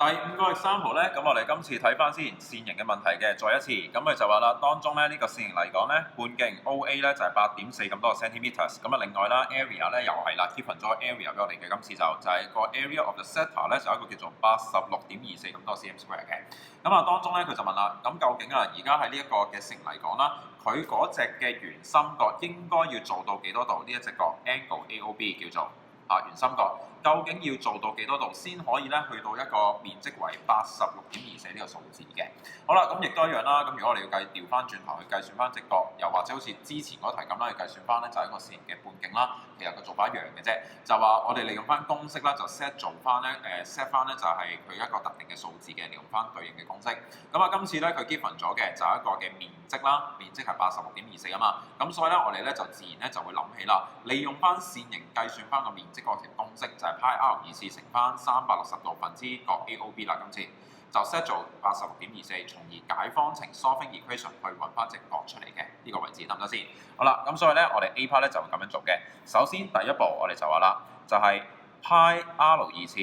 第五個 example 咧，咁我哋今次睇翻先線形嘅問題嘅，再一次，咁佢就話啦，當中咧呢個線形嚟講咧，半徑 OA 咧就係8.4咁多個 centimeters，咁啊另外啦 area 咧又係啦 given 咗 area 俾我哋嘅，今次就係個 area of the sector 咧就一個叫做86.24咁多 cm square 嘅，咁啊當中咧佢就問啦，咁究竟啊而家喺呢一個嘅線嚟講啦，佢嗰隻嘅圓心角應該要做到幾多度？呢一隻角 angle AOB 叫做圓心角。究竟要做到幾多度先可以咧去到一個面積為86.24呢個數字嘅？好啦，咁亦都一樣啦。咁如果我哋要調翻轉頭去計算翻直角，又或者好似之前嗰題咁啦，去計算翻咧就係一個線形嘅半徑啦。其實個做法一樣嘅啫，就話我哋利用翻公式啦，就 set 做翻咧set 翻咧就係佢一個特定嘅數字嘅，利用翻對應嘅公式。咁啊，今次咧佢 given 咗嘅就係一個嘅面積啦，面積係86.24啊嘛。咁所以咧我哋咧就自然咧就會諗起啦，利用翻線形計算翻個面積嗰條公式就係 πr 二次乘翻360度分之角 AOB 啦，今次就 set 做86.24，從而解方程 solving equation 去揾翻直角出嚟嘅呢個位置得唔得先？好啦，咁所以咧我哋 A part 咧就會咁樣做嘅。首先第一步我哋就話啦，就係 πr 二次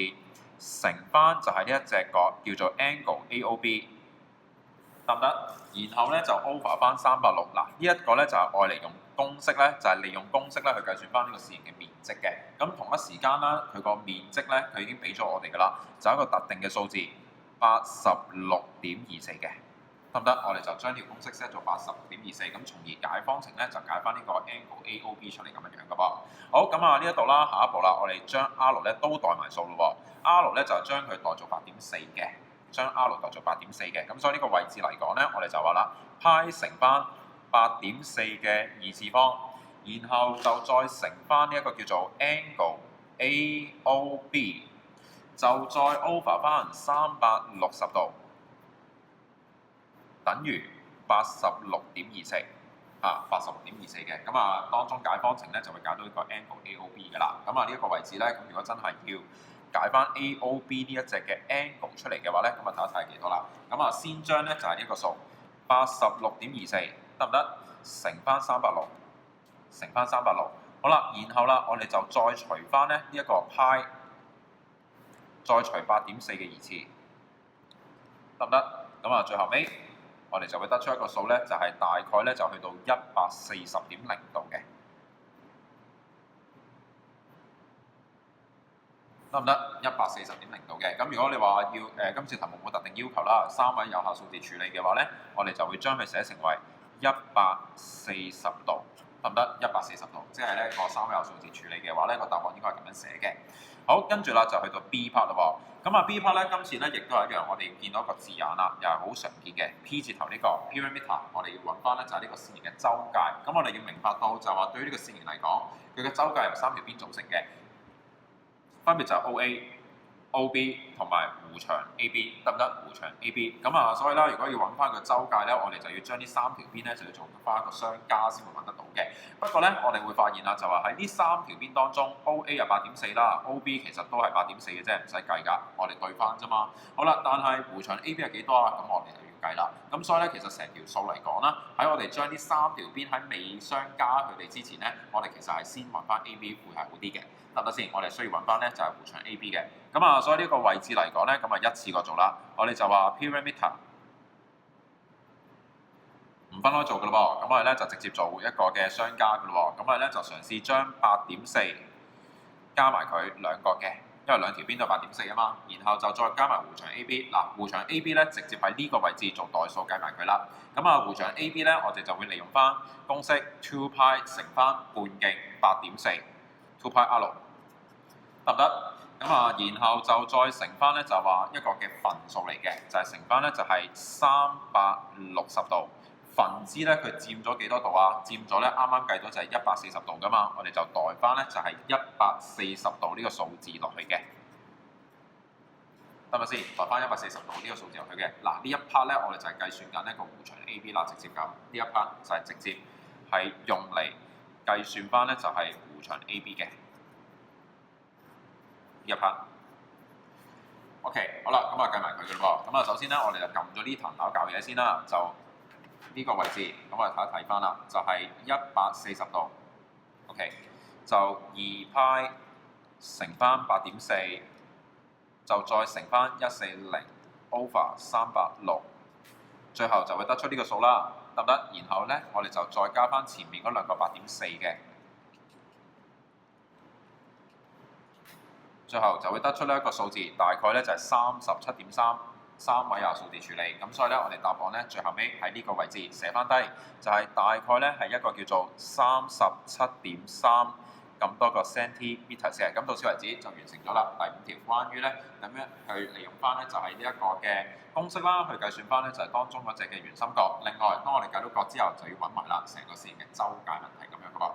乘翻就係呢一隻角叫做 angle AOB 得唔得？然後咧就 over 翻360，嗱呢一個咧就係愛嚟用公式咧，就係利用公式咧去計算翻呢個線形嘅面積嘅。咁同一時間啦，佢個面積咧佢已經俾咗我哋㗎啦，就係一個特定嘅數字86.24嘅，得唔得？我哋就將條公式 set 做86.24，咁從而解方程咧就解翻呢個 angle AOB 出嚟咁樣樣㗎噃。好，咁啊呢一度啦，下一步啦，我哋將 R 咧都代埋數咯喎 ，R 咧就將佢代做8.4嘅。將 R 代做8.4嘅，咁所以呢個位置嚟講咧，我哋就話啦，π乘翻8.4嘅二次方，然後就再乘翻呢一個叫做 angle AOB， 就再 over 翻360度，等於86.24啊，86.24嘅，咁啊當中解方程咧就會解到呢個 angle AOB 㗎啦，咁啊呢一個位置咧，咁如果真係要解翻 AOB 呢一隻嘅 angle 出嚟嘅話咧，咁啊睇一睇係幾多啦？咁啊先將咧就係呢一個數86.24得唔得？乘翻360，乘翻360，好啦，然後啦，我哋就再除翻咧呢一個 π， 再除8.4嘅二次，得唔得？咁啊最後尾我哋就會得出一個數咧，就係大概咧就去到140.0度嘅。得唔得？140.0度嘅，咁如果你話要今次題目冇特定要求啦，3位有效數字處理嘅話咧，我哋就會將佢寫成為140度，得唔得？140度，即係咧個3位有效數字處理嘅話咧，個答案應該係咁樣寫嘅。好，跟住啦就去到 B part 啦喎，咁啊 B part 咧今次咧亦都係一樣，我哋見到一個字眼啦，又係好常見嘅 P 字頭呢個 perimeter， 我哋要揾翻咧就係呢個線形嘅周界。咁我哋要明白到就話對於呢個線形嚟講，佢嘅周界由3條邊組成嘅。分別就係 OA、OB 同埋弧長 AB， 得唔得？弧長 AB 咁啊，所以啦，如果要揾翻個周界咧，我哋就要將呢3條邊咧就要做翻一個相加先會揾得到嘅。不過咧，我哋會發現啦，就話喺呢3條邊當中 ，OA 係8.4啦，OB 其實都係8.4嘅啫，唔使計㗎，我哋對翻啫嘛。好啦，但係弧長 AB 係幾多啊？咁我哋就要計啦。咁所以咧，其實成條數嚟講啦，喺我哋將呢3條邊喺未相加佢哋之前咧，我哋其實係先揾翻 AB 會係好啲嘅。得唔得先？我哋需要揾翻咧就係弧長 AB 嘅。咁啊，所以呢個位置嚟講咧，咁啊一次過做啦。我哋就話 perimeter 唔分開做嘅咯噃。咁我哋咧就直接做一個嘅相加嘅咯喎。咁我哋咧就嘗試將8.4加埋佢兩個嘅，因為兩條邊都係8.4啊嘛。然後就再加埋弧長 AB。嗱，弧長 AB 咧直接喺呢個位置做代數計埋佢啦。咁啊，弧長 AB 咧，我哋就會利用翻公式 2π 乘翻半徑8.4 2πr。得唔得？咁啊，然後就再乘翻咧，就話一個嘅分數嚟嘅，就係乘翻咧就係360度，分之咧佢佔咗幾多度啊？佔咗咧啱啱計到就係140度噶嘛，我哋就代翻咧就係140度呢個數字落去嘅，得咪先？代翻140度呢個數字落去嘅。嗱呢一 part 咧，我哋就係計算緊呢個弧長 AB 啦，直接咁呢一 part 就係直接係用嚟計算翻咧就係弧長 AB 嘅。一 part，OK， 好啦，咁啊計埋佢嘅咯噃。咁啊，首先咧，我哋就撳咗呢層樓嚿嘢先啦，就呢個位置，咁我哋睇翻啦，就係140度 ，OK， 就2π乘翻8.4就再乘翻140 over 360，最後就會得出呢個數啦，得唔得？然後咧，我哋就再加翻前面嗰兩個8.4嘅，最後就會得出呢一個數字，大概咧就係37.3。3位啊數字處理，咁所以咧我哋答案咧最後尾喺呢個位置寫翻低，就係、大概咧係一個叫做37.3咁多個 centimeter 嘅，咁到此為止就完成咗啦。第5條關於咧咁樣去利用翻咧就係呢一個嘅公式啦，去計算翻咧就係當中嗰隻嘅圓心角。另外當我哋計到角之後，就要揾埋啦成個線嘅周解問題咁樣嘅噃。